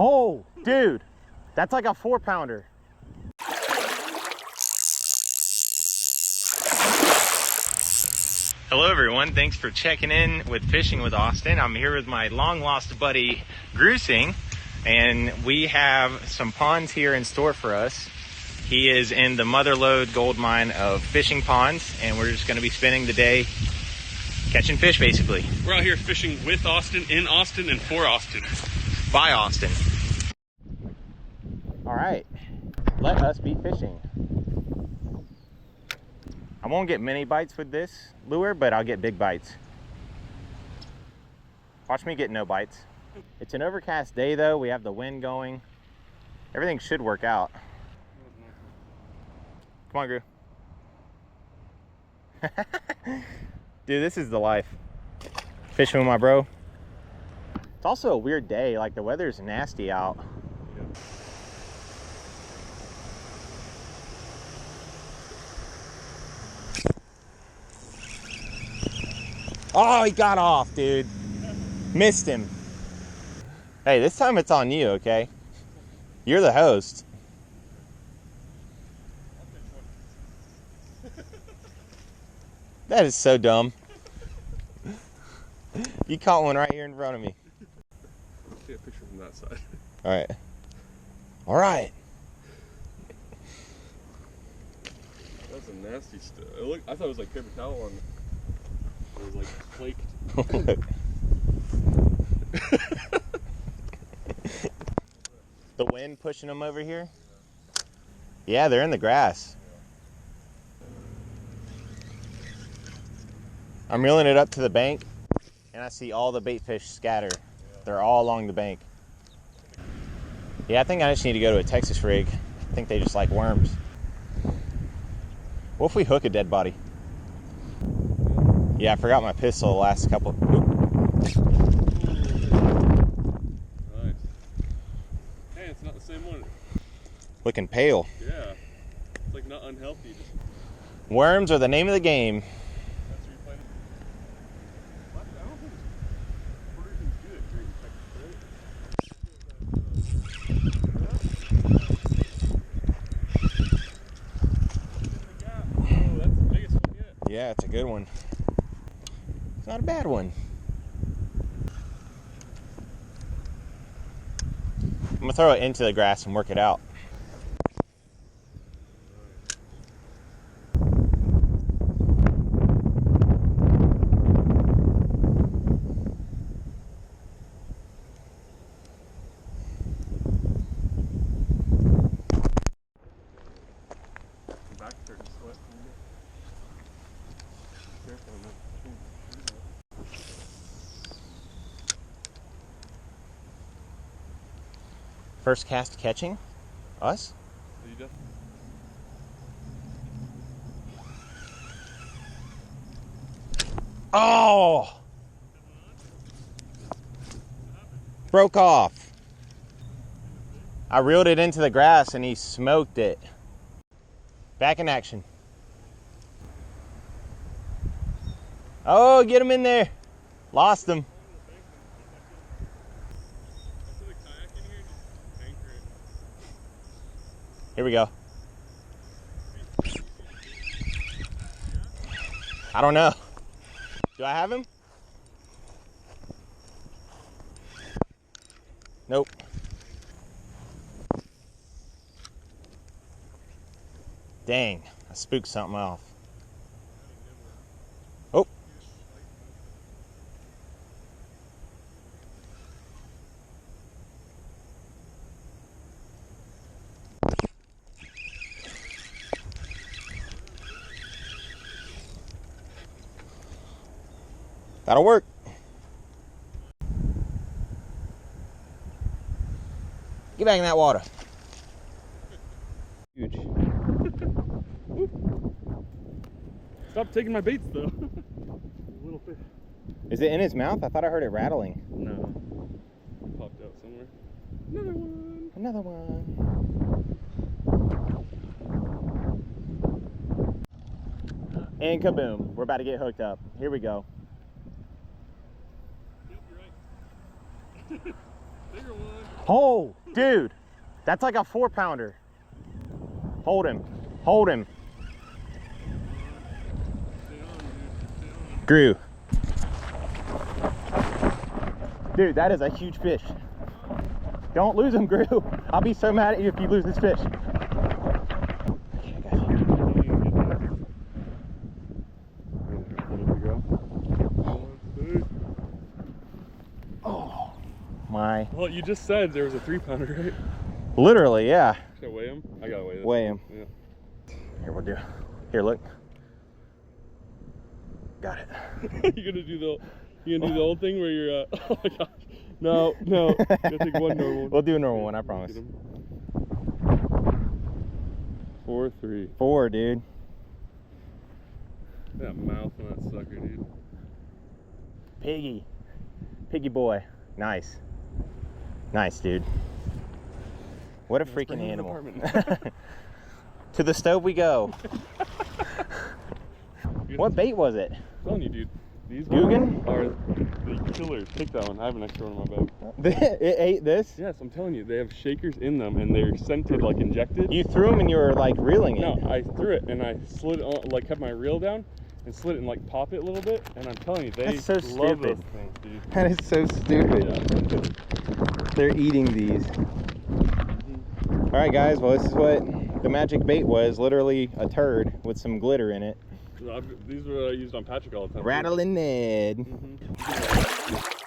Oh, dude, that's like a 4-pounder. Hello everyone, thanks for checking in with Fishing with Austin. I'm here with my long lost buddy, Gruesing, and we have some ponds here in store for us. He is in the Motherlode gold mine of fishing ponds, and we're just gonna be spending the day catching fish, basically. We're out here fishing with Austin, in Austin, and for Austin. By Austin. All right, let us be fishing. I won't get many bites with this lure, but I'll get big bites. Watch me get no bites. It's an overcast day though. We have the wind going. Everything should work out. Come on, Gru. Dude, this is the life. Fishing with my bro. It's also a weird day. Like, the weather's nasty out. Oh, he got off, dude. Missed him. Hey, this time it's on you, okay? You're the host. That is so dumb. You caught one right here in front of me. Let's take a picture from that side. All right. All right. That's a nasty stuff. I thought it was like paper towel on. It was like flaked. The wind pushing them over here? Yeah, they're in the grass. I'm reeling it up to the bank, and I see all the bait fish scatter. They're all along the bank. Yeah, I think I just need to go to a Texas rig. I think they just like worms. What if we hook a dead body? Yeah, I forgot my pistol the last couple. Oop. Nice. Hey, it's not the same one. Looking pale. Yeah. It's like not unhealthy. Just... Worms are the name of the game. That's where you're playing. I don't think Puerto Ricans do it here in Texas, right? Oh, that's the biggest one yet. Yeah, it's a good one. It's not a bad one. I'm gonna throw it into the grass and work it out. Back starting to sweat. Careful on that. First cast catching? Us? Are you done? Oh! Broke off. I reeled it into the grass and he smoked it. Back in action. Oh, get him in there. Lost him. Here we go. I don't know. Do I have him? Nope. Dang, I spooked something off. Oh. That'll work. Get back in that water. Huge. Stop taking my baits though. Little fish. Is it in his mouth? I thought I heard it rattling. No. It popped out somewhere. Another one. Another one. And kaboom. We're about to get hooked up. Here we go. Yep, you're right. Bigger one. Oh, dude. That's like a 4-pounder. Hold him. Hold him. Grew. Dude, that is a huge fish. Don't lose him, Grew. I'll be so mad at you if you lose this fish. Okay, I got you. Oh, my. Well, you just said there was a 3-pounder, right? Literally, yeah. Should I weigh him? I gotta weigh this. Weigh him. Yeah. Here, we'll do. Here, look. Got it. You gonna do the old thing where you're oh my gosh. No, you gotta take one normal one. We'll do a normal one, I promise. 4-3. 4, dude. That mouth on that sucker, dude. Piggy. Piggy boy. Nice. Nice, dude. What a freaking animal. To the stove we go. What bait was it? I'm telling you, dude. These Guggen? are the killers. Take that one. I have an extra one in my bag. It ate this? Yes, I'm telling you. They have shakers in them, and they're scented, like injected. You threw them and you were like reeling it. No, I threw it and I slid it on, like kept my reel down and slid it and like pop it a little bit. And I'm telling you, they That's so love stupid. those things, dude. That is so stupid. Yeah. They're eating these. All right, guys. Well, this is what the magic bait was. Literally a turd with some glitter in it. These are what I used on Patrick all the time. Rattling Ned. Mm-hmm.